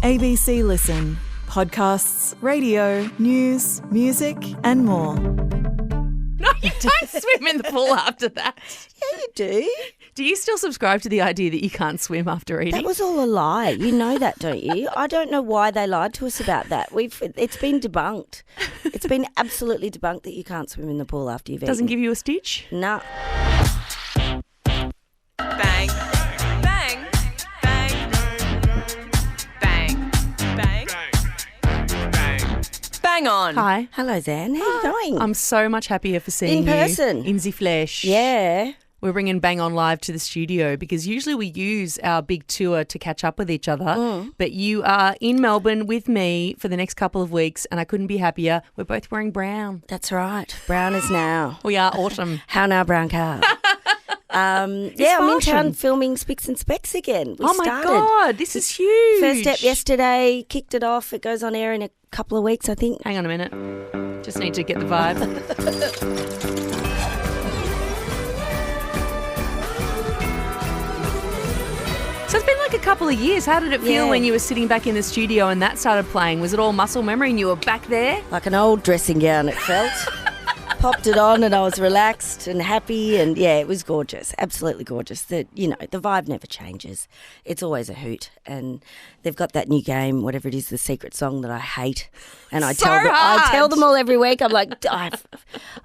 ABC Listen. Podcasts, radio, news, music and more. No, you don't swim in the pool after that. Yeah, you do. Do you still subscribe to the idea that you can't swim after eating? That was all a lie. You know that, don't you? I don't know why they lied to us about that. It's been debunked. It's been absolutely debunked that you can't swim in the pool after you've eaten. Doesn't give you a stitch? No. Bang, bang, bang, bang, bang, bang on. Hi. Hello, Zan. How are you going? I'm so much happier for seeing In person. you. In the flesh. Yeah. We're bringing Bang On Live to the studio because usually we use our big tour to catch up with each other. But you are in Melbourne with me for the next couple of weeks and I couldn't be happier. We're both wearing brown. That's right. Brown is now. We are autumn. How now, brown cow? I'm in town filming Spicks and Specs again. We my started. God, this is huge. First step yesterday, kicked it off. It goes on air in a couple of weeks, I think. Hang on a minute. Just need to get the vibe. So it's been like a couple of years. How did it feel when you were sitting back in the studio and that started playing? Was it all muscle memory and you were back there? Like an old dressing gown, it felt. Popped it on and I was relaxed and happy and, yeah, it was gorgeous, absolutely gorgeous. The vibe never changes. It's always a hoot and they've got that new game, whatever it is, the secret song that I hate. And I tell them all every week. I'm like, I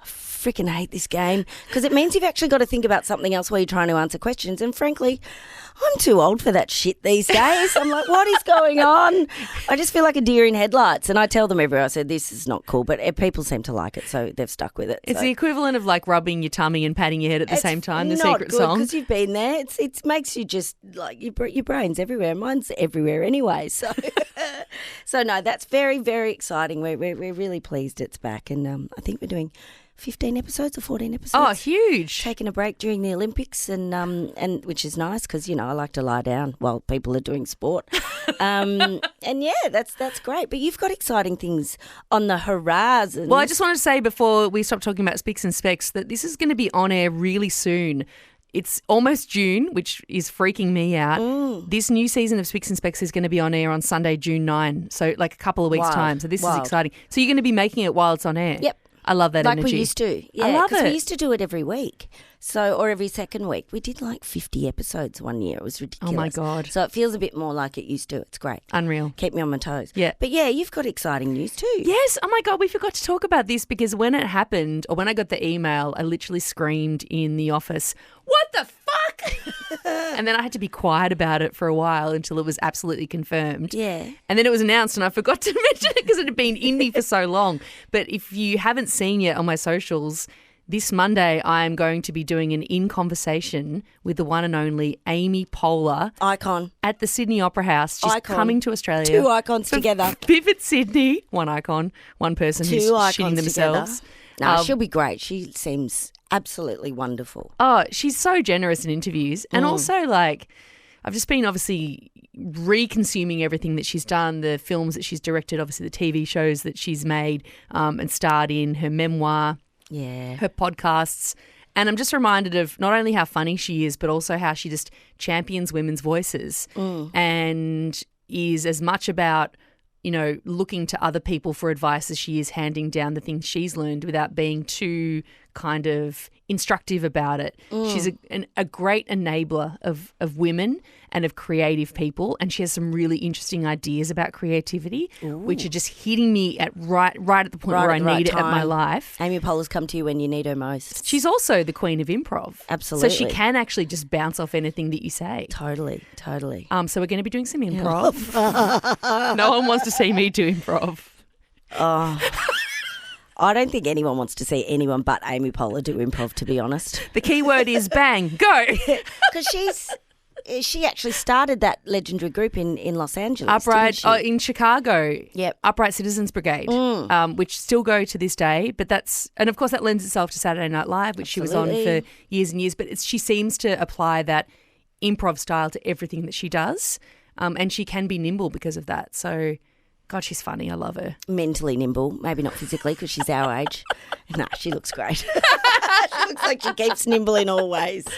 freaking hate this game because it means you've actually got to think about something else while you're trying to answer questions. And frankly, I'm too old for that shit these days. I'm like, what is going on? I just feel like a deer in headlights. And I tell them everywhere, I said, this is not cool. But people seem to like it, so they've stuck with it. It's the equivalent of like rubbing your tummy and patting your head at the same time, the secret song. Because you've been there. It makes you just like your brain's everywhere. Mine's everywhere anyway. So, so no, that's very, very exciting. We're really pleased it's back. And I think we're doing 15 episodes or 14 episodes. Oh, huge. Taking a break during the Olympics and which is nice because, I like to lie down while people are doing sport. And yeah, that's great. But you've got exciting things on the horizon. Well, I just wanted to say before we stop talking about Spicks and Specs that this is going to be on air really soon. It's almost June, which is freaking me out. This new season of Spicks and Specs is going to be on air on Sunday, June 9. So like a couple of weeks' time. So this is exciting. So you're going to be making it while it's on air? Yep. I love that energy. Like we used to. Yeah, I love it. We used to do it every week. Or every second week. We did like 50 episodes one year. It was ridiculous. Oh, my God. So it feels a bit more like it used to. It's great. Unreal. Keep me on my toes. Yeah. But yeah, you've got exciting news too. Yes. Oh, my God. We forgot to talk about this because when it happened or when I got the email, I literally screamed in the office, "What the fuck?" And then I had to be quiet about it for a while until it was absolutely confirmed. Yeah. And then it was announced and I forgot to mention it because it had been in me for so long. But if you haven't seen yet on my socials, this Monday I am going to be doing an In Conversation with the one and only Amy Poehler. Icon. At the Sydney Opera House. She's coming to Australia. Two icons together. Vivid Sydney. One icon. One person who's shitting themselves. No, she'll be great. She seems absolutely wonderful. Oh, she's so generous in interviews. And also, like, I've just been obviously re-consuming everything that she's done, the films that she's directed, obviously the TV shows that she's made and starred in, her memoir, her podcasts. And I'm just reminded of not only how funny she is, but also how she just champions women's voices and is as much about, looking to other people for advice as she is handing down the things she's learned without being too kind of instructive about it. She's a great enabler of women and of creative people, and she has some really interesting ideas about creativity, which are just hitting me at right at the point where I need it at my life. Amy Poehler's come to you when you need her most. She's also the queen of improv. Absolutely. So she can actually just bounce off anything that you say. Totally. So we're going to be doing some improv. No one wants to see me do improv. Oh. I don't think anyone wants to see anyone but Amy Poehler do improv, to be honest. The key word is bang, go. Because she actually started that legendary group in Los Angeles. Upright, in Chicago. Yep. Upright Citizens Brigade, which still go to this day. But and of course that lends itself to Saturday Night Live, which she was on for years and years. But she seems to apply that improv style to everything that she does. And she can be nimble because of that. So, God, she's funny. I love her. Mentally nimble, maybe not physically because she's our age. No, she looks great. She looks like she keeps nimble in all ways.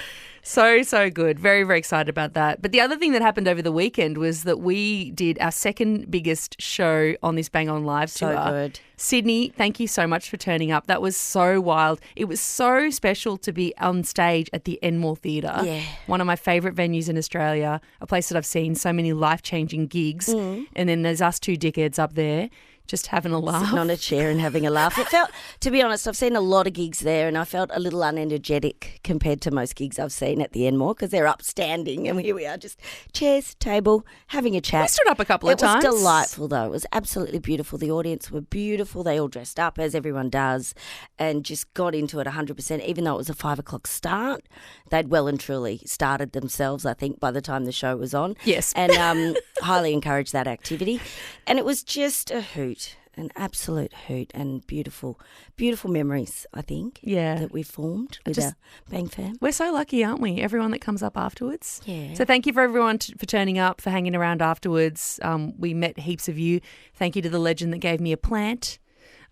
So good. Very, very excited about that. But the other thing that happened over the weekend was that we did our second biggest show on this Bang On Live tour. So good. Sydney, thank you so much for turning up. That was so wild. It was so special to be on stage at the Enmore Theatre. Yeah. One of my favourite venues in Australia, a place that I've seen so many life-changing gigs. And then there's us two dickheads up there just having a laugh. Sitting on a chair and having a laugh. It felt, to be honest, I've seen a lot of gigs there and I felt a little unenergetic compared to most gigs I've seen at the Enmore because they're upstanding and here we are just chairs, table, having a chat. We stood up a couple of times. It was delightful though. It was absolutely beautiful. The audience were beautiful. They all dressed up as everyone does and just got into it 100%. Even though it was a 5 o'clock start, they'd well and truly started themselves, I think, by the time the show was on. Yes. And highly encourage that activity. And it was just a hoot. An absolute hoot and beautiful, beautiful memories, I think, that we formed with our Bang fam. We're so lucky, aren't we? Everyone that comes up afterwards. Yeah. So thank you for everyone for turning up, for hanging around afterwards. We met heaps of you. Thank you to the legend that gave me a plant.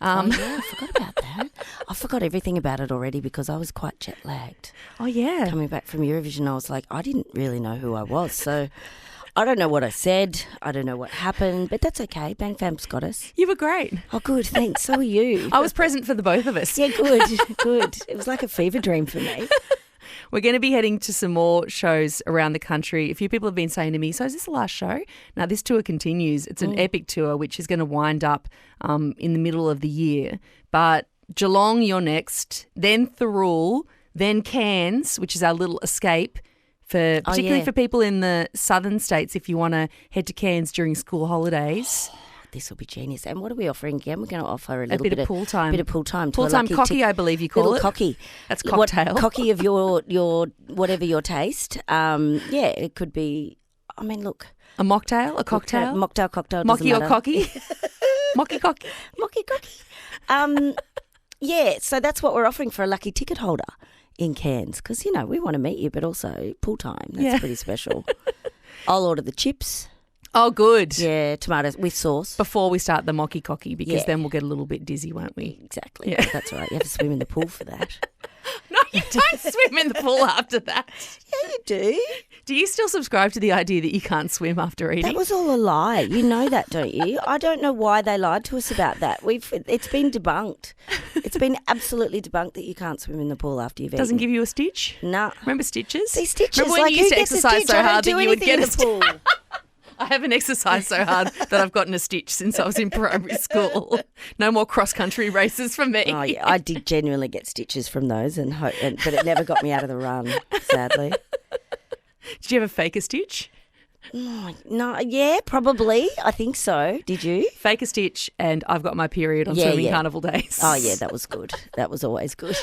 Oh, yeah, I forgot about that. I forgot everything about it already because I was quite jet lagged. Oh, yeah. Coming back from Eurovision, I was like, I didn't really know who I was, so I don't know what I said. I don't know what happened, but that's okay. Bang Fam's got us. You were great. Oh, good. Thanks. So are you. I was present for the both of us. Yeah, good. Good. It was like a fever dream for me. We're going to be heading to some more shows around the country. A few people have been saying to me, so is this the last show? Now, this tour continues. It's an epic tour, which is going to wind up in the middle of the year. But Geelong, you're next, then Thirroul, then Cairns, which is our little escape, particularly for people in the southern states if you want to head to Cairns during school holidays. This will be genius. And what are we offering again? We're going to offer a little bit of pool time. Bit of pool time. Pool time cocky, I believe you call little it. Cocky. That's cocktail. Cocky of your whatever your taste. Yeah, it could be. I mean, look. A mocktail, a cocktail, mocktail, cocktail. Mocky or cocky, mocky cocky, mocky cocky. Yeah. So that's what we're offering for a lucky ticket holder in Cairns because you know we want to meet you, but also pool time. That's pretty special. I'll order the chips. Oh, good. Yeah, tomatoes with sauce. Before we start the mocky cocky because then we'll get a little bit dizzy, won't we? Exactly. Yeah. That's right. You have to swim in the pool for that. No, you don't swim in the pool after that. Yeah, you do. Do you still subscribe to the idea that you can't swim after eating? That was all a lie. You know that, don't you? I don't know why they lied to us about that. It's been debunked. It's been absolutely debunked that you can't swim in the pool after you've eaten. Doesn't give you a stitch? No. Remember stitches? See, stitches. Remember when like, you used who to gets a exercise stitch? so I don't hard do that you would anything get in a the stitch? pool. I haven't exercised so hard that I've gotten a stitch since I was in primary school. No more cross-country races for me. Oh, yeah. I did genuinely get stitches from those, but it never got me out of the run, sadly. Did you ever fake a stitch? No, yeah, probably. I think so. Did you? Fake a stitch and I've got my period on swimming carnival days. Oh, yeah, that was good. That was always good.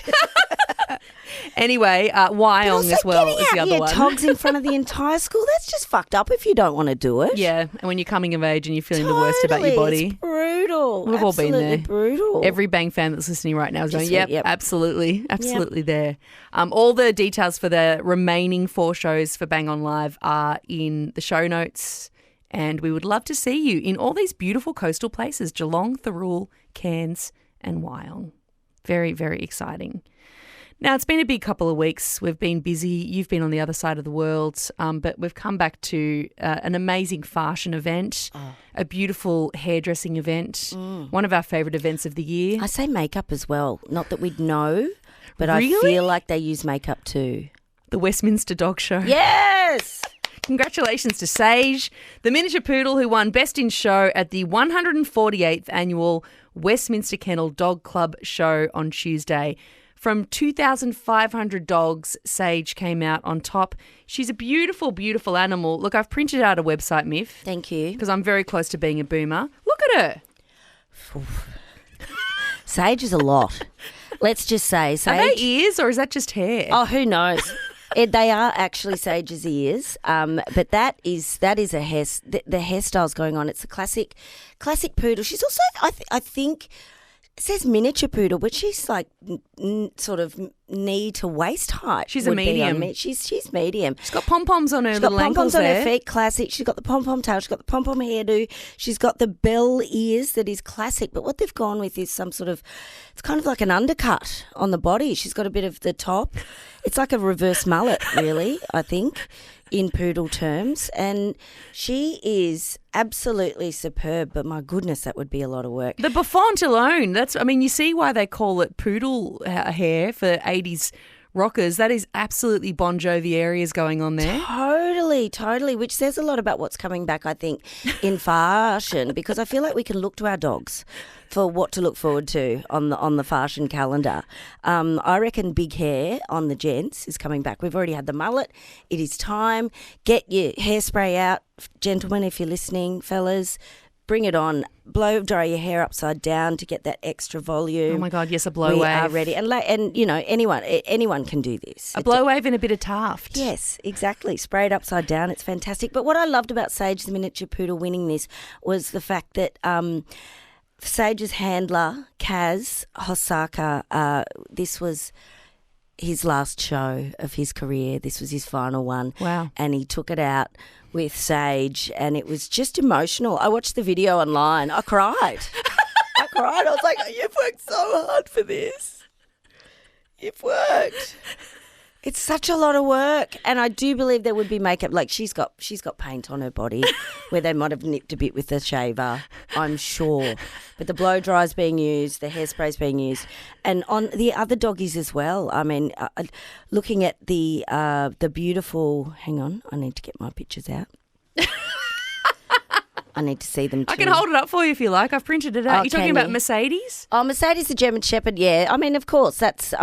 Anyway, Wyong as well is the other one. Togs in front of the entire school, that's just fucked up if you don't want to do it. Yeah, and when you're coming of age and you're feeling the worst about your body. It's brutal. We've all been there. Brutal. Every Bang fan that's listening right now is going, yep, absolutely Yep. there. All the details for the remaining 4 shows for Bang On Live are in the show notes, and we would love to see you in all these beautiful coastal places, Geelong, Thirroul, Cairns and Wyong. Very, very exciting. Now, it's been a big couple of weeks. We've been busy. You've been on the other side of the world, but we've come back to an amazing fashion event, a beautiful hairdressing event, one of our favourite events of the year. I say makeup as well. Not that we'd know, but Really? I feel like they use makeup too. The Westminster Dog Show. Yes! Congratulations to Sage, the miniature poodle who won Best in Show at the 148th Annual Westminster Kennel Dog Club Show on Tuesday. From 2,500 dogs, Sage came out on top. She's a beautiful, beautiful animal. Look, I've printed out a website, Myf. Thank you. Because I'm very close to being a boomer. Look at her. Sage is a lot. Let's just say Sage. Are they ears or is that just hair? Oh, who knows? They are actually Sage's ears, but that is the hair. The hairstyle's going on. It's a classic poodle. She's also, I think, it says miniature poodle, but she's like sort of knee to waist height. She's a would be on medium. me. She's medium. She's got pom-poms on her She's got little ankles pom-poms on there. her feet, classic. She's got the pom-pom tail. She's got the pom-pom hairdo. She's got the bell ears that is classic. But what they've gone with is some sort of, it's kind of like an undercut on the body. She's got a bit of the top. It's like a reverse mullet, really, I think, in poodle terms. And she is absolutely superb, but my goodness, that would be a lot of work. The bouffant alone, you see why they call it poodle hair for 80s rockers. That is absolutely Bon Jovi areas going on there. Totally, which says a lot about what's coming back, I think, in fashion, because I feel like we can look to our dogs for what to look forward to on the fashion calendar. I reckon big hair on the gents is coming back. We've already had the mullet. It is time. Get your hairspray out, gentlemen, if you're listening, fellas. Bring it on. Blow dry your hair upside down to get that extra volume. Oh my God, yes, a blow we wave. are ready, and you know anyone can do this. A blow wave and a bit of Taft. Yes, exactly. Sprayed upside down, it's fantastic. But what I loved about Sage, the miniature poodle, winning this was the fact that Sage's handler, Kaz Hosaka, this was his last show of his career. This was his final one. Wow. And he took it out with Sage, and it was just emotional. I watched the video online. I cried. I was like, you've worked so hard for this. You've worked. It's such a lot of work, and I do believe there would be makeup. Like she's got paint on her body where they might have nipped a bit with the shaver, I'm sure. But the blow dry's being used, the hairspray's being used, and on the other doggies as well. I mean, looking at the beautiful. Hang on, I need to get my pictures out. I need to see them too. I can hold it up for you if you like. I've printed it out. Oh, You're talking can about you? Mercedes? Oh, Mercedes the German Shepherd, yeah. I mean, of course, that's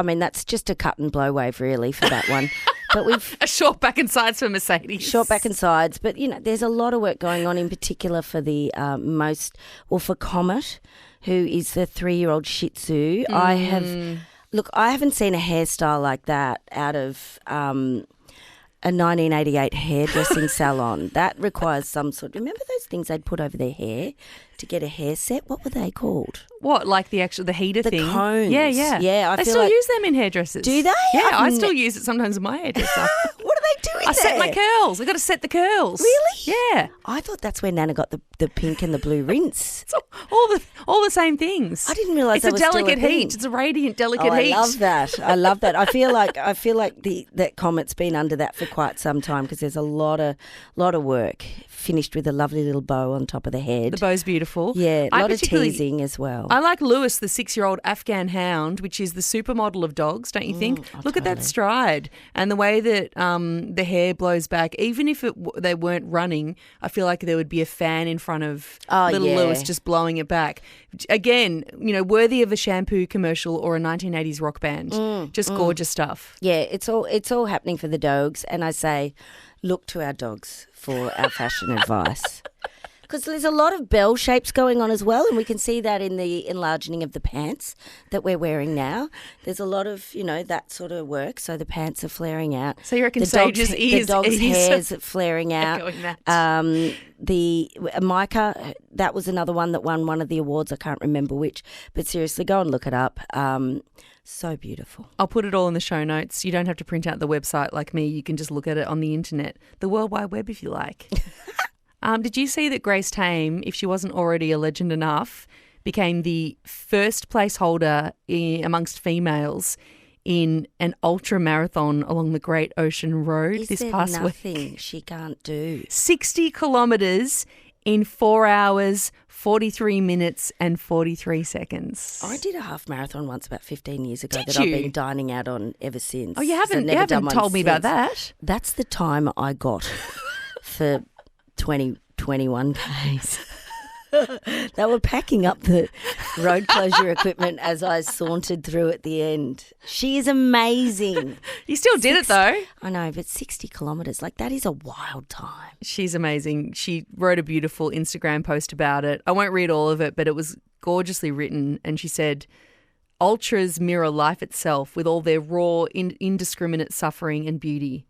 just a cut and blow wave really for that one. But we've A short back and sides for Mercedes. short back and sides. But, you know, there's a lot of work going on in particular for the for Comet, who is the 3-year-old Shih Tzu. I haven't seen a hairstyle like that out of a 1988 hairdressing salon. That requires some sort. Remember those things they'd put over their hair to get a hair set? What were they called? What, like the heater The thing? cones. Yeah, yeah. Yeah, They feel still like- use them in hairdressers. Do they? Yeah, I I've still use it sometimes in my hairdresser. What do they do in I set there? my curls. I got to set the curls. Really? Yeah. I thought that's where Nana got the pink and the blue rinse. It's all the same things. I didn't realise it's that a was still a delicate thing. heat. It's a radiant, delicate Oh, heat. I love that. I love that. I feel like that Comet's been under that for quite some time because there's a lot of work finished with a lovely little bow on top of the head. The bow's beautiful. Yeah, a I lot of particularly- teasing as well. I like Lewis, the 6-year-old Afghan hound, which is the supermodel of dogs, don't you think? Look at that totally. stride and the way that the hair blows back. Even if they weren't running, I feel like there would be a fan in front of little yeah. Lewis just blowing it back. Again, worthy of a shampoo commercial or a 1980s rock band. Just gorgeous stuff. Yeah, it's all happening for the dogs, and I say, look to our dogs for our fashion advice. Because there's a lot of bell shapes going on as well, and we can see that in the enlarging of the pants that we're wearing now. There's a lot of, that sort of work, so the pants are flaring out. So you reckon the Sage's the dog's hairs are flaring out. echoing that. The Micah, that was another one that won one of the awards. I can't remember which, but seriously, go and look it up. So beautiful. I'll put it all in the show notes. You don't have to print out the website like me. You can just look at it on the internet, the World Wide Web if you like. Did you see that Grace Tame, if she wasn't already a legend enough, became the first place holder amongst females in an ultramarathon along the Great Ocean Road Is this there past nothing week? she can't do? 60 kilometres in 4 hours, 43 minutes and 43 seconds. I did a half marathon once about 15 years ago Did that I've you? been dining out on ever since. Oh, you 'cause I've haven't, never done one told me about since. that. That's the time I got for 21 Ks. They were packing up the road closure equipment as I sauntered through at the end. She is amazing. You still did it though. I know, but 60 kilometres, that is a wild time. She's amazing. She wrote a beautiful Instagram post about it. I won't read all of it, but it was gorgeously written. And she said, ultras mirror life itself with all their raw, indiscriminate suffering and beauty.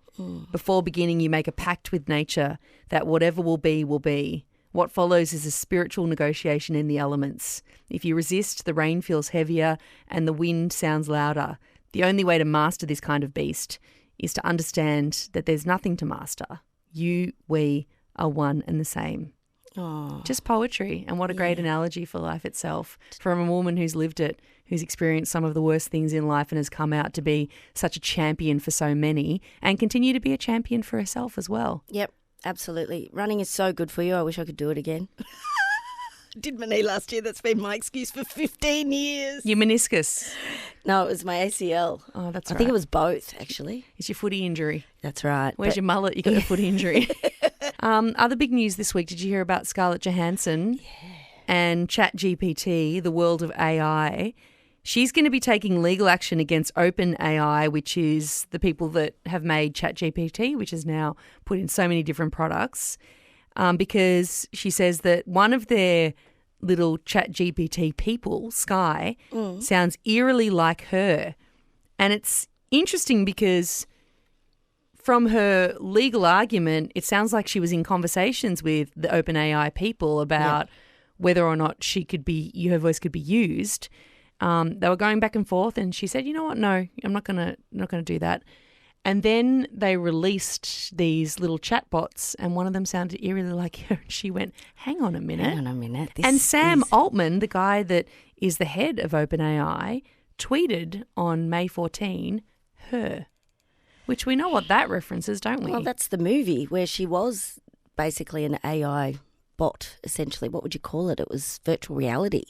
Before beginning, you make a pact with nature that whatever will be, will be. What follows is a spiritual negotiation in the elements. If you resist, the rain feels heavier and the wind sounds louder. the only way to master this kind of beast is to understand that there's nothing to master. You, we are one and the same. Oh, Just poetry. And what a great analogy for life itself from a woman who's lived it, who's experienced some of the worst things in life and has come out to be such a champion for so many and continue to be a champion for herself as well. yep, absolutely. Running is so good for you. I wish I could do it again. Did my knee last year. That's been my excuse for 15 years. Your meniscus. No, it was my ACL. Oh, that's I right. think it was both, actually. It's your footy injury. That's right. Where's your mullet? You got a footy injury. Other big news this week. Did you hear about Scarlett Johansson and ChatGPT, the world of AI? She's going to be taking legal action against OpenAI, which is the people that have made ChatGPT, which is now put in so many different products, because she says that one of their little ChatGPT people, Sky, sounds eerily like her. And it's interesting because from her legal argument, it sounds like she was in conversations with the OpenAI people about whether or not her voice could be used. They were going back and forth, and she said, "You know what? No, I'm not gonna do that." And then they released these little chatbots, and one of them sounded eerily like her. And she went, "Hang on a minute." Hang on a minute. And Sam Altman, the guy that is the head of OpenAI, tweeted on May 14, her, which we know what that references, don't we? Well, that's the movie where she was basically an AI bot, essentially. What would you call it? It was virtual reality,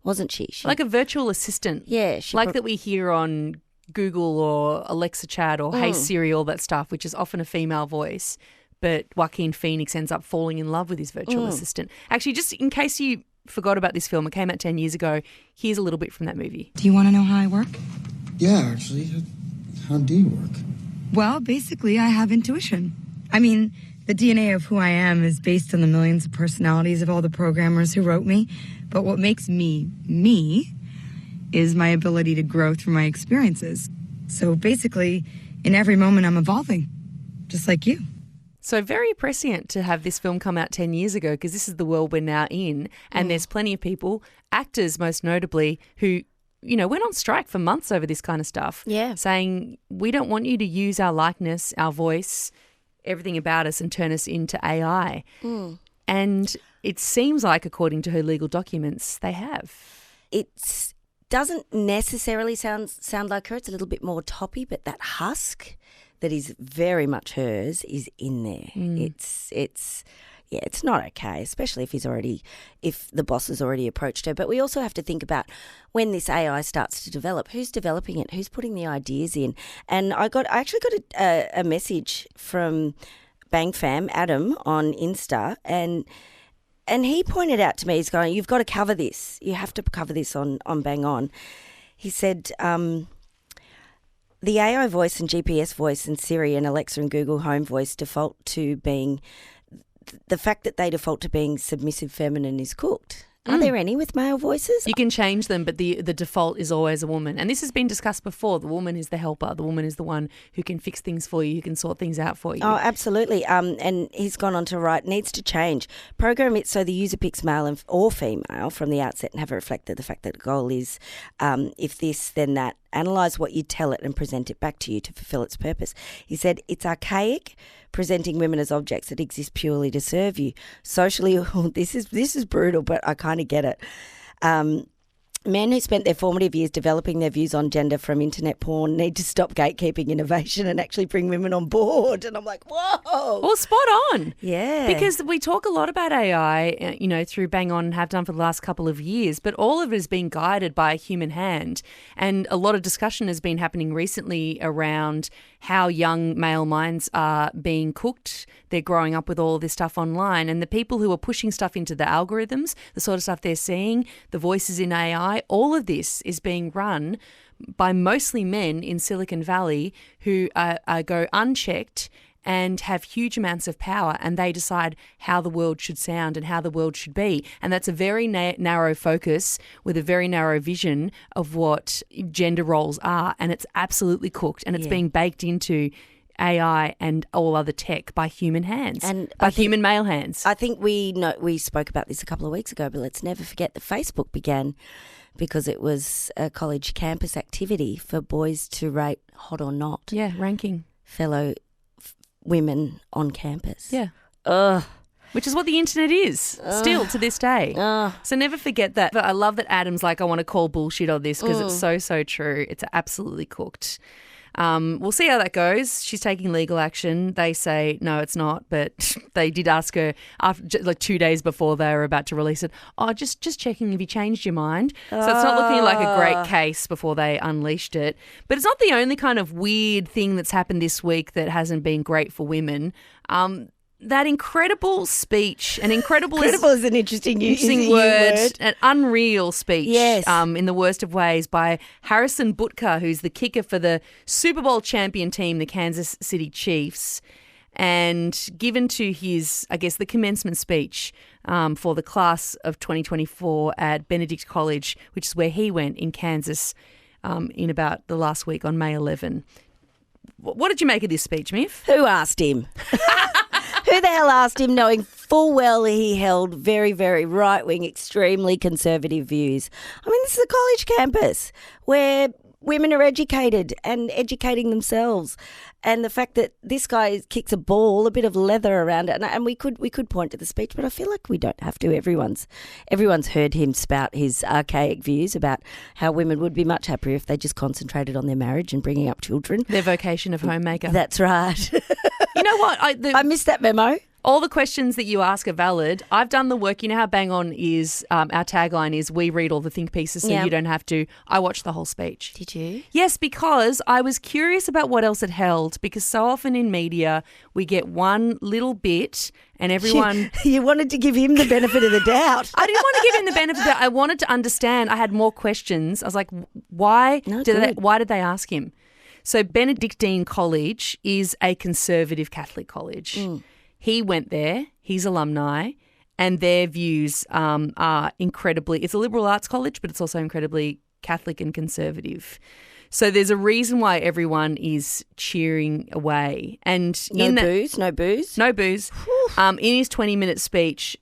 wasn't she? Like a virtual assistant. Yeah. Like that we hear on Google or Alexa Chat or Hey Siri, all that stuff, which is often a female voice. But Joaquin Phoenix ends up falling in love with his virtual assistant. Actually, just in case you forgot about this film, it came out 10 years ago. Here's a little bit from that movie. Do you want to know how I work? Yeah, actually. How do you work? Well, basically, I have intuition. I mean, the DNA of who I am is based on the millions of personalities of all the programmers who wrote me. But what makes me, me, is my ability to grow through my experiences. So basically, in every moment, I'm evolving, just like you. So very prescient to have this film come out 10 years ago, because this is the world we're now in. And there's plenty of people, actors most notably, who went on strike for months over this kind of stuff. Yeah. Saying, we don't want you to use our likeness, our voice, everything about us and turn us into AI. And it seems like, according to her legal documents, they have. It doesn't necessarily sound like her. It's a little bit more toppy, but that husk that is very much hers is in there. It's not okay, especially if the boss has already approached her. But we also have to think about when this AI starts to develop, who's developing it, who's putting the ideas in. And I actually got a message from Bang Fam, Adam, on Insta, and he pointed out to me, he's going, "You've got to cover this. You have to cover this on Bang On." He said, the AI voice and GPS voice and Siri and Alexa and Google Home voice default to being, the fact that they default to being submissive feminine is cooked. Are there any with male voices? You can change them, but the default is always a woman. And this has been discussed before. The woman is the helper. The woman is the one who can fix things for you, who can sort things out for you. Oh, absolutely. And he's gone on to write, needs to change. Program it so the user picks male or female from the outset and have it reflected the fact that the goal is if this, then that. Analyse what you tell it and present it back to you to fulfil its purpose. He said, it's archaic, presenting women as objects that exist purely to serve you. Socially, this is brutal, but I kind of get it. Men who spent their formative years developing their views on gender from internet porn need to stop gatekeeping innovation and actually bring women on board. And I'm like, whoa. Well, spot on. Yeah. Because we talk a lot about AI, through Bang On and have done for the last couple of years, but all of it has been guided by a human hand. And a lot of discussion has been happening recently around how young male minds are being cooked. They're growing up with all of this stuff online. And the people who are pushing stuff into the algorithms, the sort of stuff they're seeing, the voices in AI, all of this is being run by mostly men in Silicon Valley who go unchecked and have huge amounts of power, and they decide how the world should sound and how the world should be. And that's a very narrow focus with a very narrow vision of what gender roles are, and it's absolutely cooked, and it's being baked into AI and all other tech by human hands, And by I think- human male hands. I think we spoke about this a couple of weeks ago, but let's never forget that Facebook began because it was a college campus activity for boys to rate hot or not Yeah, ranking. fellow women on campus. Yeah. Ugh. Which is what the internet is still to this day. So never forget that. But I love that Adam's like, I want to call bullshit on this because it's so true. It's absolutely cooked. We'll see how that goes. She's taking legal action. They say, no, it's not. But they did ask her after, like 2 days before they were about to release it, just checking if you changed your mind. So it's not looking like a great case before they unleashed it. But it's not the only kind of weird thing that's happened this week that hasn't been great for women. That incredible speech, incredible is an interesting word, an unreal speech, Yes. in the worst of ways, by Harrison Butker, who's the kicker for the Super Bowl champion team, the Kansas City Chiefs, and given to his, I guess, the commencement speech for the class of 2024 at Benedict College, which is where he went in Kansas in about the last week on May 11. What did you make of this speech, Myf? Who asked him? Who the hell asked him, knowing full well he held very, very right-wing, extremely conservative views? I mean, this is a college campus where women are educated and educating themselves. And the fact that this guy kicks a ball, a bit of leather around it, and we could point to the speech, but I feel like we don't have to. Everyone's heard him spout his archaic views about how women would be much happier if they just concentrated on their marriage and bringing up children. Their vocation of homemaker. That's right. You know what? I missed that memo. All the questions that you ask are valid. I've done the work. You know how bang on is our tagline is we read all the think pieces so Yeah. you don't have to. I watched the whole speech. Did you? Yes, because I was curious about what else it held, because so often in media we get one little bit and everyone... You wanted to give him the benefit of the doubt. I didn't want to give him the benefit of the doubt. I wanted to understand. I had more questions. I was like, why did they ask him? So Benedictine College is a conservative Catholic college. He went there, he's alumni, and their views are incredibly, it's a liberal arts college, but it's also incredibly Catholic and conservative. So there's a reason why everyone is cheering away. And No booze. No booze. In his 20-minute speech,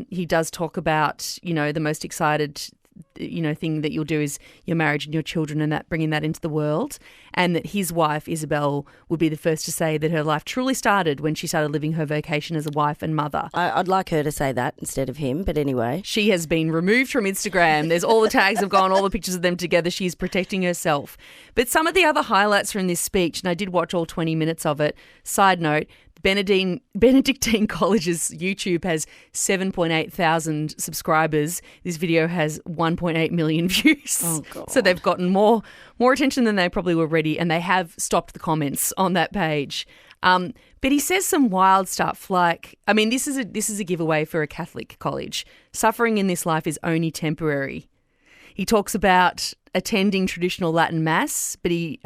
he does talk about, the most excited thing that you'll do is your marriage and your children and that bringing that into the world, and that his wife Isabel would be the first to say that her life truly started when she started living her vocation as a wife and mother. I'd like her to say that instead of him, but anyway. She has been removed from Instagram. There's all the tags have gone, all the pictures of them together. She's protecting herself. But some of the other highlights from this speech, and I did watch all 20 minutes of it, side note, Benedictine College's YouTube has 7.8 thousand subscribers. This video has 1.8 million views. Oh, God. So they've gotten more attention than they probably were ready, and they have stopped the comments on that page. But he says some wild stuff like, I mean, this is a giveaway for a Catholic college. Suffering in this life is only temporary. He talks about attending traditional Latin Mass, but he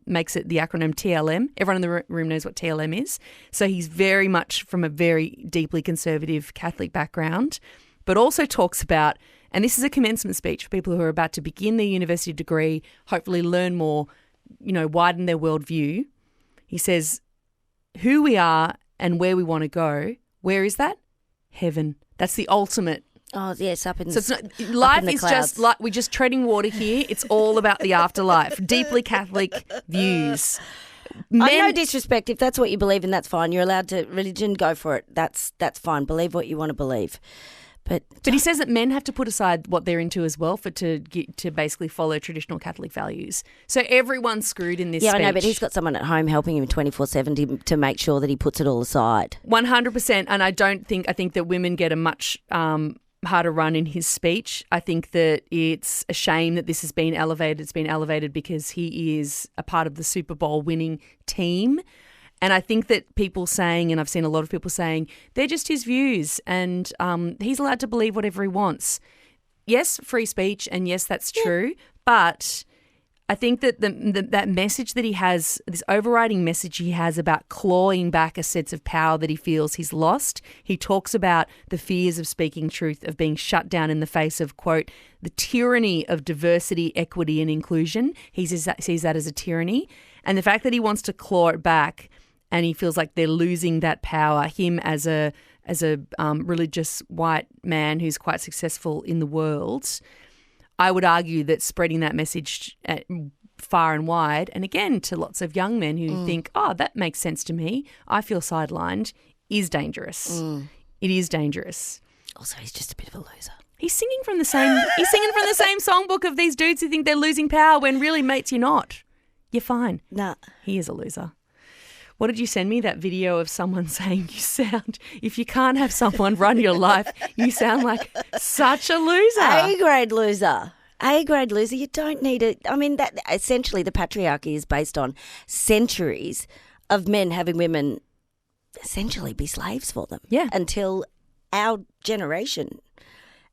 makes it the acronym TLM. Everyone in the room knows what TLM is. So he's very much from a very deeply conservative Catholic background, but also talks about, and this is a commencement speech for people who are about to begin their university degree, hopefully learn more, widen their worldview. He says, who we are and where we want to go, where is that? Heaven. That's the ultimate. Oh, yes, up in So it's not, life is clouds. just like we're just treading water here. It's all about the afterlife. Deeply Catholic views. No disrespect. If that's what you believe in, that's fine. You're allowed to religion, go for it. That's fine. Believe what you want to believe. But he says that men have to put aside what they're into as well to basically follow traditional Catholic values. So everyone's screwed in this yeah, speech. I know, but he's got someone at home helping him 24/7 to make sure that he puts it all aside. 100%. And I think that women get a much harder run in his speech. I think that it's a shame that this has been elevated. It's been elevated because he is a part of the Super Bowl winning team. And I think that people saying, and I've seen a lot of people saying, they're just his views and he's allowed to believe whatever he wants. Yes, free speech, and yes, that's true. But I think that that message that he has, this overriding message he has about clawing back a sense of power that he feels he's lost. He talks about the fears of speaking truth, of being shut down in the face of, quote, the tyranny of diversity, equity and inclusion. He sees that as a tyranny. And the fact that he wants to claw it back and he feels like they're losing that power. Him as a religious white man who's quite successful in the world, I would argue that spreading that message far and wide, and again to lots of young men who think, oh, that makes sense to me, I feel sidelined, is dangerous. It is dangerous. Also, he's just a bit of a loser. He's singing from the same songbook of these dudes who think they're losing power when really, mates, you're not. You're fine. Nah. He is a loser. What did you send me? That video of someone saying if you can't have someone run your life, you sound like such a loser. A-grade loser. A-grade loser. You don't need it. I mean, that essentially the patriarchy is based on centuries of men having women essentially be slaves for them. Yeah. Until our generation.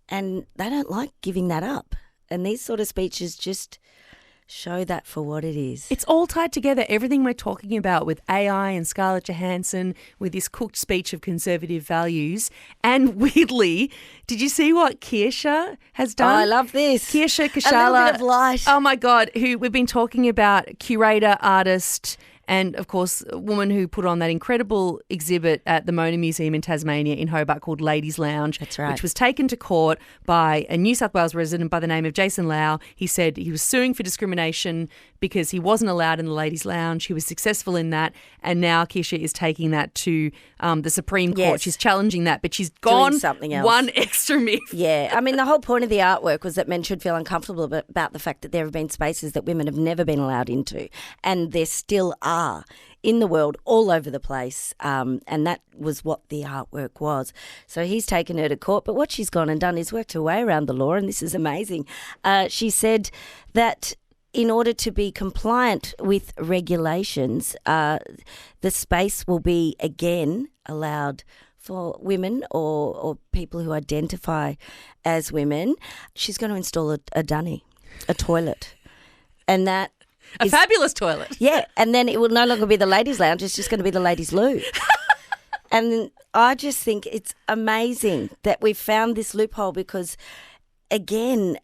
And they don't like giving that up. And these sort of speeches just show that for what it is. It's all tied together. Everything we're talking about with AI and Scarlett Johansson, with this cooked speech of conservative values. And weirdly, did you see what Kirsha has done? Oh, I love this. Kirsha Kashala. A little bit of light. Oh, my God, who we've been talking about, curator, artist, and, of course, a woman who put on that incredible exhibit at the Mona Museum in Tasmania in Hobart called Ladies Lounge. That's right. Which was taken to court by a New South Wales resident by the name of Jason Lau. He said he was suing for discrimination because he wasn't allowed in the Ladies Lounge. He was successful in that. And now Kirsha is taking that to the Supreme Court. Yes. She's challenging that, but she's gone Doing something else. one extra myth. Yeah. I mean, the whole point of the artwork was that men should feel uncomfortable about the fact that there have been spaces that women have never been allowed into. And there still are in the world, all over the place, and that was what the artwork was. So he's taken her to court, but what she's gone and done is worked her way around the law, and this is amazing. She said that in order to be compliant with regulations, the space will be again allowed for women or people who identify as women. She's going to install a dunny, a toilet, and that A fabulous toilet. Yeah, and then it will no longer be the ladies' lounge, it's just going to be the ladies' loo. And I just think it's amazing that we've found this loophole because, again,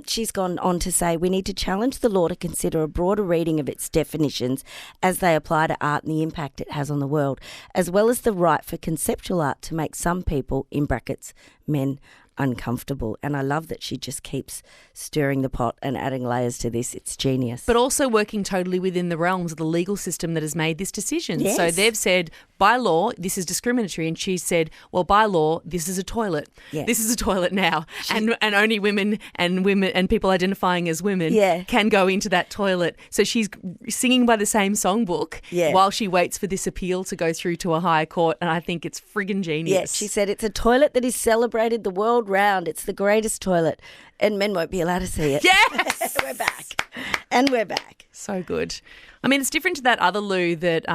she's gone on to say we need to challenge the law to consider a broader reading of its definitions as they apply to art and the impact it has on the world, as well as the right for conceptual art to make some people, in brackets, men, uncomfortable. And I love that she just keeps stirring the pot and adding layers to this. It's genius. But also working totally within the realms of the legal system that has made this decision. Yes. So they've said, by law, this is discriminatory. And she said, well, by law, this is a toilet. Yeah. This is a toilet now. And only women and people identifying as women can go into that toilet. So she's singing by the same songbook while she waits for this appeal to go through to a higher court. And I think it's friggin' genius. Yeah, she said it's a toilet that is celebrated the world round. It's the greatest toilet. And men won't be allowed to see it. Yes! We're back. And we're back. So good. I mean, it's different to that other loo that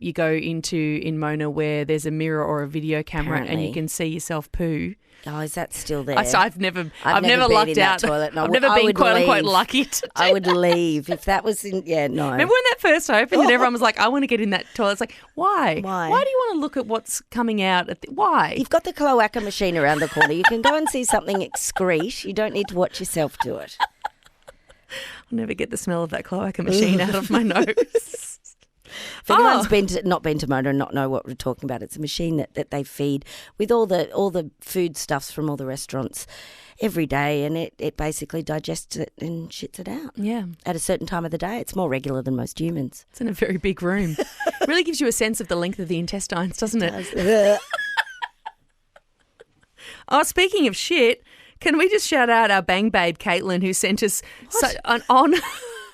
you go into in Mona where there's a mirror or a video camera and you can see yourself poo. Oh, is that still there? So I've never been lucked in out. That toilet. I've never been quote unquote lucky to do I would leave if that was in. Yeah, no. Remember when that first opened and everyone was like, "I want to get in that toilet." It's like, why? Why? Why do you want to look at what's coming out? Why? You've got the cloaca machine around the corner. You can go and see something excrete. You don't need to watch yourself do it. I'll never get the smell of that cloaca machine out of my nose. If anyone's not been to Mona and not know what we're talking about, it's a machine that they feed with all the food stuffs from all the restaurants every day, and it basically digests it and shits it out. Yeah. At a certain time of the day. It's more regular than most humans. It's in a very big room. Really gives you a sense of the length of the intestines, doesn't it? Oh, speaking of shit, can we just shout out our bang babe, Caitlin, who sent us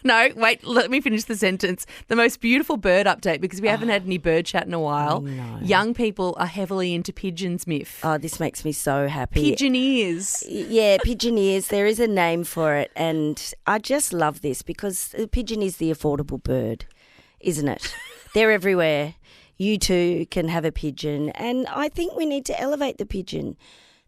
No, wait, let me finish the sentence. The most beautiful bird update, because we haven't had any bird chat in a while. No. Young people are heavily into pigeons, Myf. Oh, this makes me so happy. Pigeoneers. Yeah, Pigeoneers. There is a name for it. And I just love this because the pigeon is the affordable bird, isn't it? They're everywhere. You too can have a pigeon. And I think we need to elevate the pigeon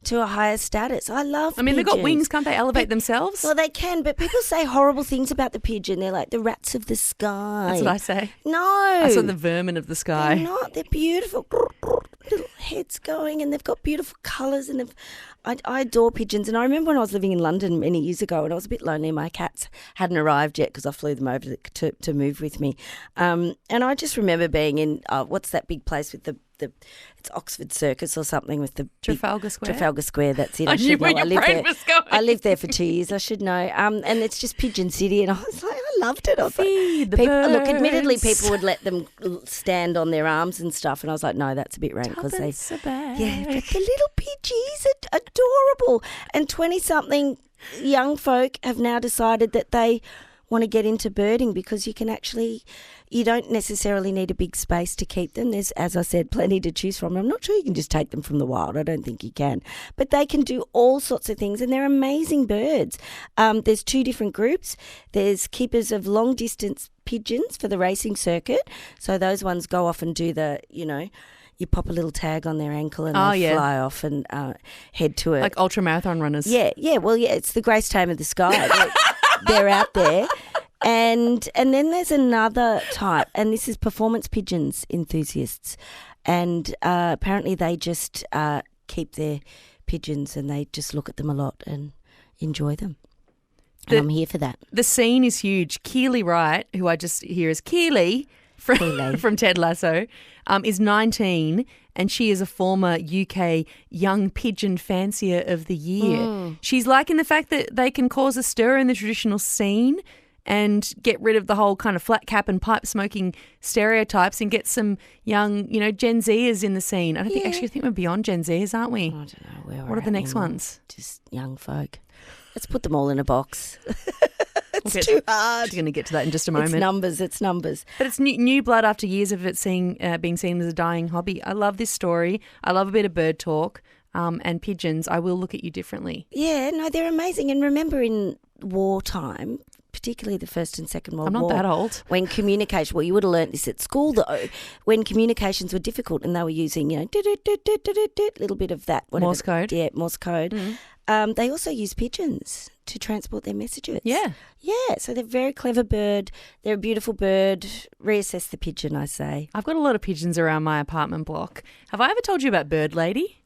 to a higher status. I love I mean, pigeons. they've got wings. Can't they elevate themselves? Well, they can, but people say horrible things about the pigeon. They're like the rats of the sky. That's what I say. No. I saw the vermin of the sky. They're not. They're beautiful. little heads going, and they've got beautiful colours, and I adore pigeons. And I remember when I was living in London many years ago, and I was a bit lonely. My cats hadn't arrived yet because I flew them over to move with me. And I just remember being in what's that big place with the it's Oxford Circus or something with the Trafalgar Square. Trafalgar Square. That's it. I knew where your brain was going. I lived there for 2 years. I should know. And it's just Pigeon City, and I was like, I loved it. I was Feed the like, look, birds. admittedly, people would let them stand on their arms and stuff, and I was like, no, that's a bit rank because they. Tuppence a bag. Yeah, but the little pidgeys are adorable. And 20-something young folk have now decided that they want to get into birding because you don't necessarily need a big space to keep them. There's, as I said, plenty to choose from. I'm not sure you can just take them from the wild. I don't think you can. But they can do all sorts of things, and they're amazing birds. There's 2 different groups. There's keepers of long-distance pigeons for the racing circuit. So those ones go off and do you pop a little tag on their ankle and they fly off and head to it. Like ultramarathon runners. Yeah. Well, it's the Grace Tame of the sky. They're out there. And then there's another type, and this is performance pigeons enthusiasts. And apparently they just keep their pigeons and they just look at them a lot and enjoy them. And I'm here for that. The scene is huge. Keely Wright, who I just hear as Keely from Ted Lasso, is 19, and she is a former UK Young Pigeon Fancier of the Year. She's liking the fact that they can cause a stir in the traditional scene and get rid of the whole kind of flat cap and pipe smoking stereotypes and get some young, Gen Zers in the scene. I think we're beyond Gen Zers, aren't we? I don't know where we're What are the at next anymore. ones? Just young folk. Let's put them all in a box. It's too hard. We're going to get to that in just a moment. It's numbers. But it's new blood after years of it being seen as a dying hobby. I love this story. I love a bit of bird talk and pigeons. I will look at you differently. Yeah, no, they're amazing. And remember in wartime, particularly the First and Second World War. I'm not that old. When communication, well, you would have learnt this at school though, when communications were difficult and they were using, little bit of that. Whatever. Morse code. Yeah, Morse code. They also use pigeons to transport their messages. Yeah. Yeah, so they're a very clever bird. They're a beautiful bird. Reassess the pigeon, I say. I've got a lot of pigeons around my apartment block. Have I ever told you about Bird Lady?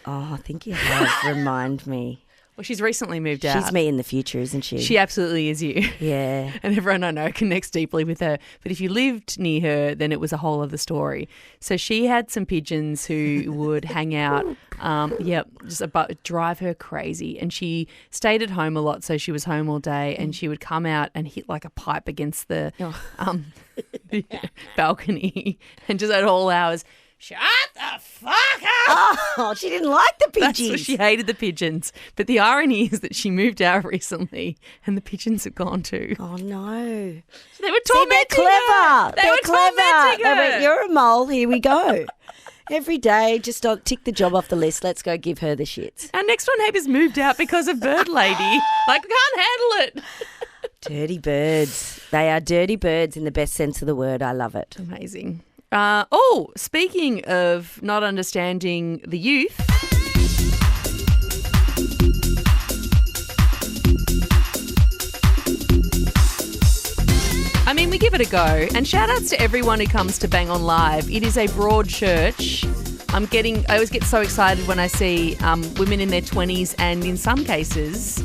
Oh, I think you have. Remind me. Well, she's recently moved out. She's me in the future, isn't she? She absolutely is you. Yeah. And everyone I know connects deeply with her. But if you lived near her, then it was a whole other story. So she had some pigeons who would hang out, just about drive her crazy. And she stayed at home a lot, so she was home all day, and she would come out and hit like a pipe against the balcony and just at all hours, shut the fuck up! Oh, she didn't like the pigeons. That's what she hated, the pigeons. But the irony is that she moved out recently and the pigeons have gone too. Oh, no. So they were tormenting they're clever. her. They were tormenting her. They went, you're a mole, here we go. Every day, just tick the job off the list. Let's go give her the shits. Our next door neighbour's moved out because of Bird Lady. Like, we can't handle it. Dirty birds. They are dirty birds in the best sense of the word. I love it. Amazing. Speaking of not understanding the youth. I mean, we give it a go. And shout outs to everyone who comes to Bang On Live. It is a broad church. I always get so excited when I see women in their 20s and in some cases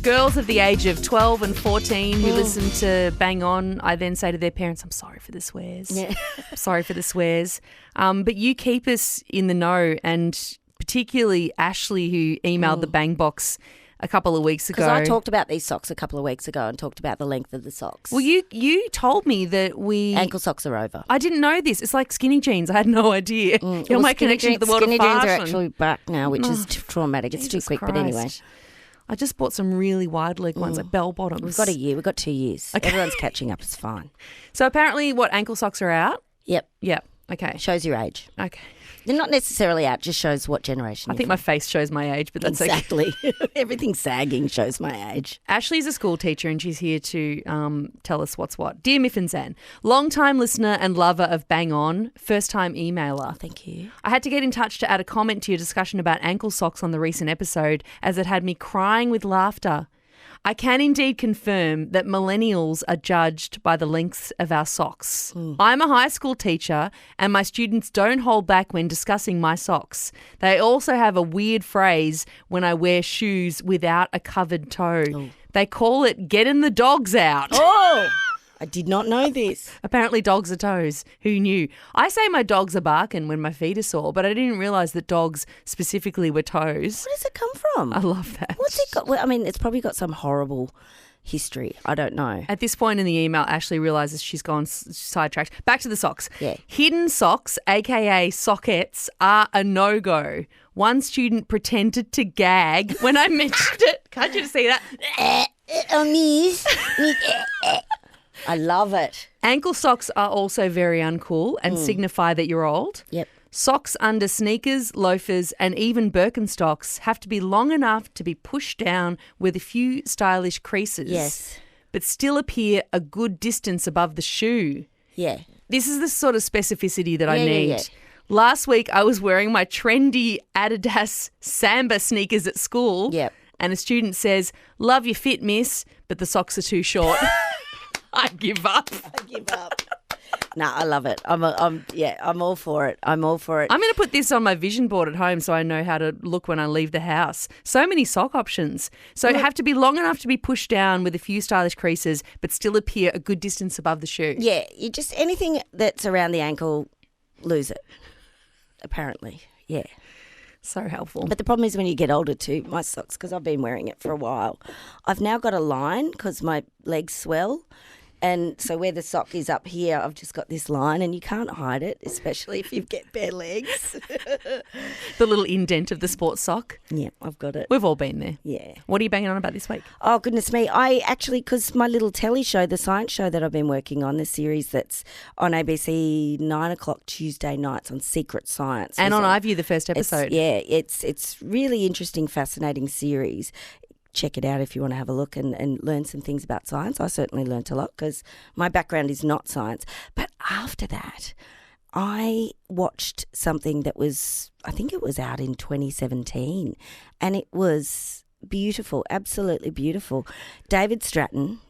girls of the age of 12 and 14 who listen to Bang On. I then say to their parents, I'm sorry for the swears. Yeah. I'm sorry for the swears. But you keep us in the know, and particularly Ashley, who emailed the Bang Box a couple of weeks ago. Because I talked about these socks a couple of weeks ago and talked about the length of the socks. Well, you told me that ankle socks are over. I didn't know this. It's like skinny jeans. I had no idea. You're my connection to the world of fashion. fashion. Skinny jeans are actually back now, which is traumatic. It's Jesus too quick, Christ. but anyway. I just bought some really wide leg ones, like bell bottoms. We've got a year. We've got 2 years. Okay. Everyone's catching up. It's fine. So apparently ankle socks are out? Yep. Yep. Okay. Shows your age. Okay. They're not necessarily out, just shows what generation I think my face shows my age, but that's okay. exactly. Everything sagging shows my age. Ashley's a school teacher and she's here to tell us what's what. Dear Myf and Zan, long-time listener and lover of Bang On, first-time emailer. Oh, thank you. I had to get in touch to add a comment to your discussion about ankle socks on the recent episode, as it had me crying with laughter. I can indeed confirm that millennials are judged by the lengths of our socks. I'm a high school teacher and my students don't hold back when discussing my socks. They also have a weird phrase when I wear shoes without a covered toe. They call it getting the dogs out. Oh, I did not know this. Apparently dogs are toes. Who knew? I say my dogs are barking when my feet are sore, but I didn't realise that dogs specifically were toes. Where does it come from? I love that. What's it got? Well, I mean, it's probably got some horrible history. I don't know. At this point in the email, Ashley realises she's gone sidetracked. Back to the socks. Yeah. Hidden socks, aka sockettes, are a no-go. One student pretended to gag when I mentioned it. Can't you see that? I love it. Ankle socks are also very uncool and signify that you're old. Yep. Socks under sneakers, loafers and even Birkenstocks have to be long enough to be pushed down with a few stylish creases. Yes. But still appear a good distance above the shoe. Yeah. This is the sort of specificity that I Yeah, need. yeah. Last week I was wearing my trendy Adidas Samba sneakers at school. Yep. And a student says, "Love your fit, miss, but the socks are too short." I give up. I give up. No, I love it. I'm all for it. I'm all for it. I'm going to put this on my vision board at home so I know how to look when I leave the house. So many sock options. So it have to be long enough to be pushed down with a few stylish creases, but still appear a good distance above the shoe. Yeah, you just anything that's around the ankle, lose it. Apparently, yeah. So helpful. But the problem is when you get older too, my socks, because I've been wearing it for a while, I've now got a line because my legs swell. And so where the sock is up here, I've just got this line and you can't hide it, especially if you get bare legs. The little indent of the sports sock. Yeah, I've got it. We've all been there. Yeah. What are you banging on about this week? Oh, goodness me. I actually, because my little telly show, the science show that I've been working on, the series that's on ABC 9 o'clock Tuesday nights on Secret Science. And on Listen, iView, the first episode. It's really interesting, fascinating series. Check it out if you want to have a look and learn some things about science. I certainly learnt a lot because my background is not science. But after that, I watched something that was, I think it was out in 2017, and it was beautiful, absolutely beautiful. David Stratton,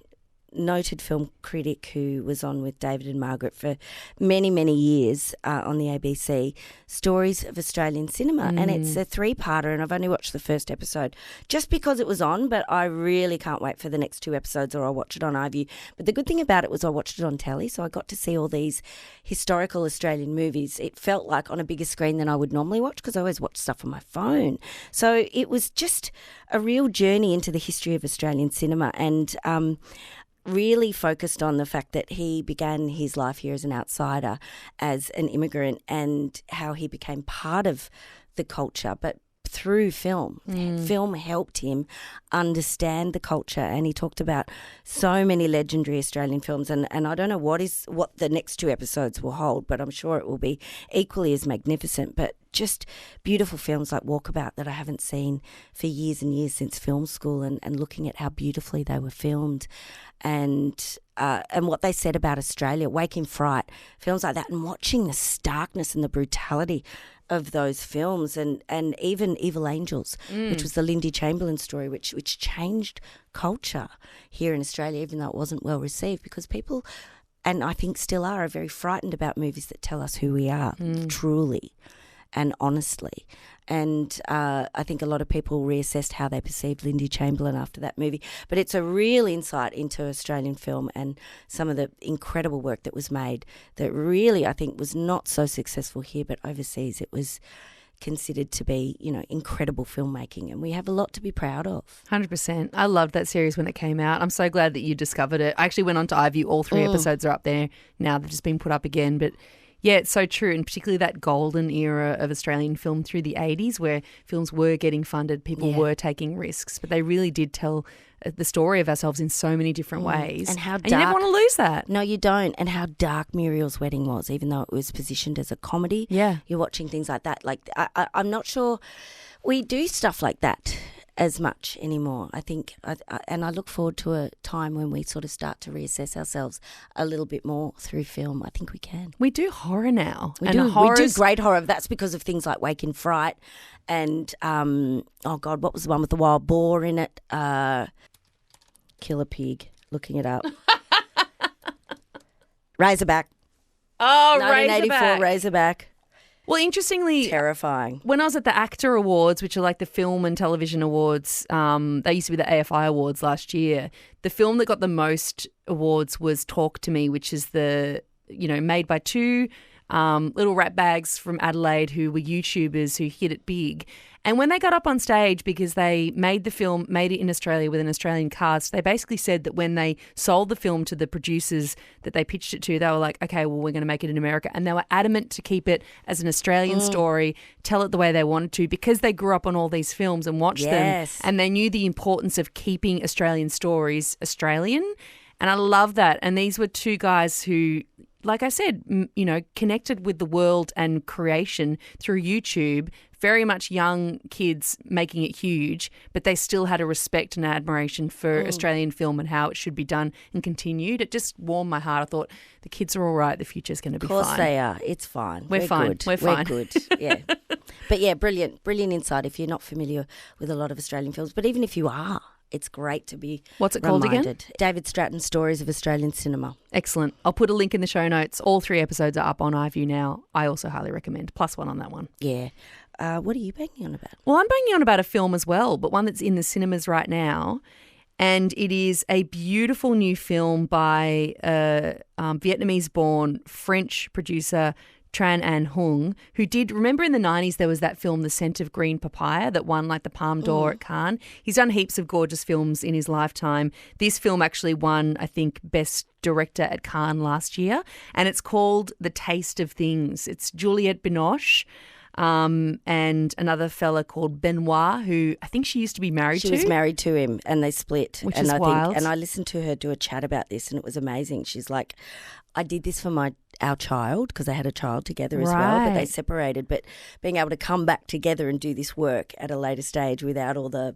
noted film critic who was on with David and Margaret for many, many years on the ABC, Stories of Australian Cinema. And it's a 3-parter, and I've only watched the first episode just because it was on, but I really can't wait for the next 2 episodes or I'll watch it on iView. But the good thing about it was I watched it on telly, so I got to see all these historical Australian movies. It felt like on a bigger screen than I would normally watch because I always watch stuff on my phone. So it was just a real journey into the history of Australian cinema, and really focused on the fact that he began his life here as an outsider, as an immigrant, and how he became part of the culture, but through film. Film helped him understand the culture, and he talked about so many legendary Australian films, and I don't know what the next 2 episodes will hold, but I'm sure it will be equally as magnificent. But just beautiful films like Walkabout that I haven't seen for years and years since film school, and looking at how beautifully they were filmed, and what they said about Australia, Wake in Fright, films like that, and watching the starkness and the brutality of those films, and even Evil Angels, which was the Lindy Chamberlain story, which changed culture here in Australia, even though it wasn't well received, because people, and I think still are very frightened about movies that tell us who we are truly and honestly. And I think a lot of people reassessed how they perceived Lindy Chamberlain after that movie. But it's a real insight into Australian film and some of the incredible work that was made that really, I think, was not so successful here, but overseas it was considered to be, incredible filmmaking, and we have a lot to be proud of. 100%. I loved that series when it came out. I'm so glad that you discovered it. I actually went on to iView. All 3 episodes are up there now. They've just been put up again, but yeah, it's so true, and particularly that golden era of Australian film through the 80s where films were getting funded, people were taking risks, but they really did tell the story of ourselves in so many different ways. And how dark. And you never want to lose that. No, you don't. And how dark Muriel's Wedding was, even though it was positioned as a comedy. Yeah. You're watching things like that. Like, I'm not sure we do stuff like that as much anymore, I think. And I look forward to a time when we sort of start to reassess ourselves a little bit more through film. I think we can. We do horror now. We do great horror. That's because of things like Wake in Fright and, what was the one with the wild boar in it? Killer pig. Looking it up. Razorback. Oh, 1984 Razorback. Well, interestingly, Terrifying. when I was at the ACTA Awards, which are like the film and television awards, they used to be the AFI Awards last year. The film that got the most awards was Talk to Me, which is made by two little rat bags from Adelaide who were YouTubers who hit it big. And when they got up on stage, because they made the film, made it in Australia with an Australian cast, they basically said that when they sold the film to the producers that they pitched it to, they were like, okay, well, we're going to make it in America. And they were adamant to keep it as an Australian story, tell it the way they wanted to, because they grew up on all these films and watched them. And they knew the importance of keeping Australian stories Australian. And I love that. And these were two guys who, like I said, connected with the world and creation through YouTube, very much young kids making it huge, but they still had a respect and admiration for Australian film and how it should be done and continued. It just warmed my heart. I thought the kids are all right. The future's going to be fine. Of course they are. It's fine. We're fine. Good. We're fine. We're good. Yeah. But yeah, brilliant insight if you're not familiar with a lot of Australian films. But even if you are, it's great to be What's it called reminded. again? David Stratton's Stories of Australian Cinema. Excellent. I'll put a link in the show notes. All 3 episodes are up on iView now. I also highly recommend. +1 on that one. Yeah. What are you banging on about? Well, I'm banging on about a film as well, but one that's in the cinemas right now. And it is a beautiful new film by Vietnamese-born French producer Tran Anh Hung, who remember in the 90s there was that film The Scent of Green Papaya that won like the Palme d'Or at Cannes. He's done heaps of gorgeous films in his lifetime. This film actually won, I think, Best Director at Cannes last year, and it's called The Taste of Things. It's Juliette Binoche and another fella called Benoit, who I think she used to be married to. She was married to him and they split. Which and is wild. And I listened to her do a chat about this and it was amazing. She's like, I did this for our child because they had a child together as well, but they separated. But being able to come back together and do this work at a later stage without all the,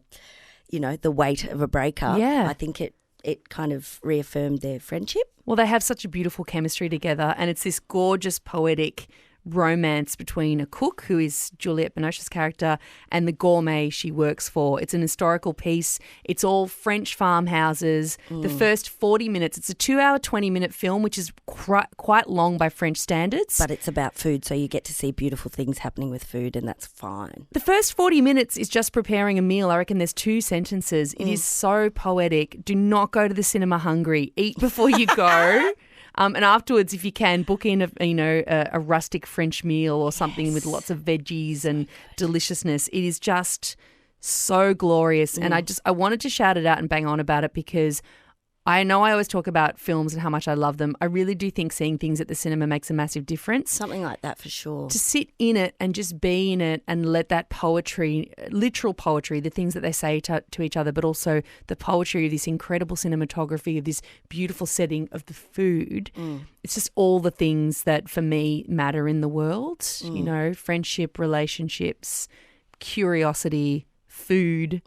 the weight of a breakup, I think it kind of reaffirmed their friendship. Well, they have such a beautiful chemistry together, and it's this gorgeous, poetic romance between a cook, who is Juliette Binoche's character, and the gourmet she works for. It's an historical piece. It's all French farmhouses. The first 40 minutes, it's a 2-hour, 20-minute film, which is quite long by French standards. But it's about food, so you get to see beautiful things happening with food, and that's fine. The first 40 minutes is just preparing a meal. I reckon there's 2 sentences. It is so poetic. Do not go to the cinema hungry. Eat before you go. And afterwards, if you can, book in a rustic French meal or something with lots of veggies and deliciousness. It is just so glorious. And I wanted to shout it out and bang on about it because I know I always talk about films and how much I love them. I really do think seeing things at the cinema makes a massive difference. Something like that for sure. To sit in it and just be in it and let that poetry, literal poetry, the things that they say to each other, but also the poetry of this incredible cinematography, of this beautiful setting of the food. It's just all the things that for me matter in the world, friendship, relationships, curiosity, food,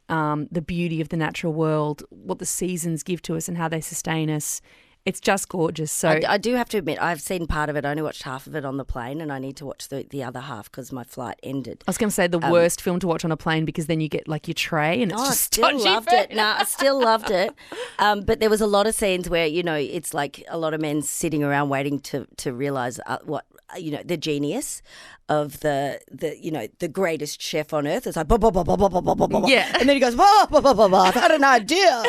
the beauty of the natural world, what the seasons give to us and how they sustain us. It's just gorgeous. So I do have to admit, I've seen part of it. I only watched half of it on the plane and I need to watch the other half because my flight ended. I was going to say the worst film to watch on a plane because then you get like your tray and it's just I still loved it. No, I still loved it. But there was a lot of scenes where, it's like a lot of men sitting around waiting to realise what, the genius of the greatest chef on earth. It's like, blah, blah, blah, blah, blah, blah, blah, blah. Yeah. And then he goes, blah, blah, blah, blah, blah. I've had an idea.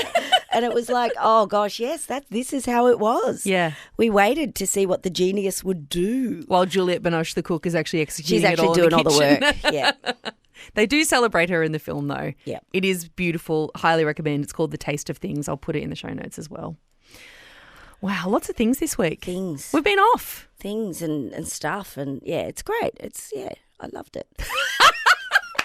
And it was like, oh, gosh, yes, this is how it was. Yeah. We waited to see what the genius would do. While Juliette Binoche, the cook, is actually executing She's actually doing all the work. Yeah. They do celebrate her in the film, though. Yeah. It is beautiful. Highly recommend. It's called The Taste of Things. I'll put it in the show notes as well. Wow, lots of things this week. Things. We've been off. Things and stuff. And, yeah, it's great. I loved it.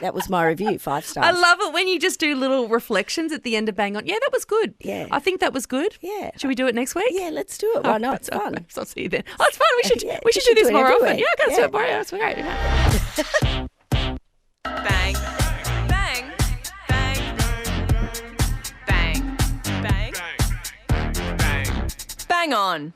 That was my review, 5 stars. I love it when you just do little reflections at the end of Bang On. Yeah, that was good. Yeah. I think that was good. Yeah. Should we do it next week? Yeah, let's do it. Why not? It's fun. I'll see you then. Oh, it's fun. We should do this more often. Yeah, let's do it more. It's great. Bang. Bang. Bang. Bang. Bang. Bang on.